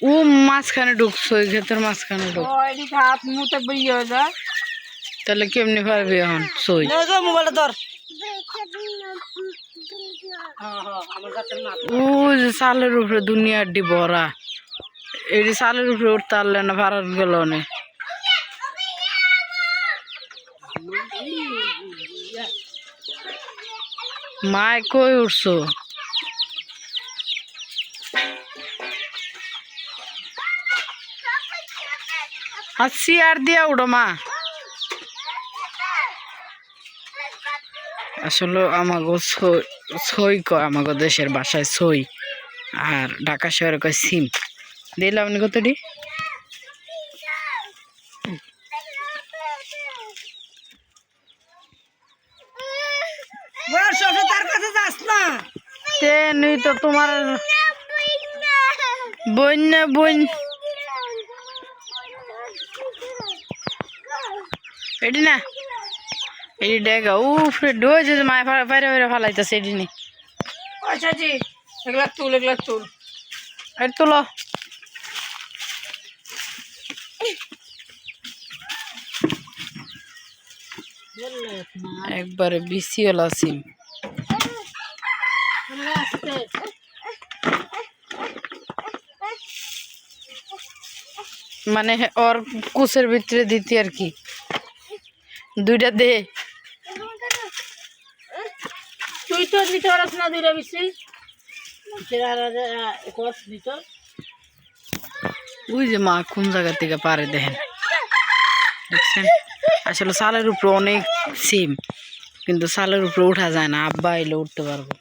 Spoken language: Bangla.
ও মাঝখানে ঢুকছো, ওই ক্ষেতের মাঝখানে ঢুক। তাহলে কেমনি পারবি এখন সই? মোবাইলটা ধর। ও যে চালের উপরে দুনিয়ার ডি ভরা, এটি চালের উপরে উঠতে পারলে না, ভারত গেল না। মায় কই উঠছো? আর চেয়ার দিয়া উঠো মা। আসলে আমাকে সই কয়, আমাকে দেশের বাসায় সই, আর ঢাকা শহরে কয় সিম। দিলাম আপনি কতটি? তার কাছে যাস না। তেনই তো তোমার বইন না বইন। এটি না, এটি ডেগা উফরে ডোজে মায় বাইরে বাইরে ফালাইতেছে এটি নি। আচ্ছা জি, এগুলা তুল, এগুলা তুল। এটি তুলো। একবারে বিসিওলা সিম। মানে ওর কুচের ভিতরে দিতি আর কি, দুইটা দে। তুই তো নিতে পারছ না দুইটা বেশি। ওই যে মা কোন জায়গা থেকে পারে দেখেন, দেখছেন? আসলে চালের উপরে অনেক সিম, কিন্তু চালের উপরে উঠা যায় না। আব্বা এলে উঠতে পারবো।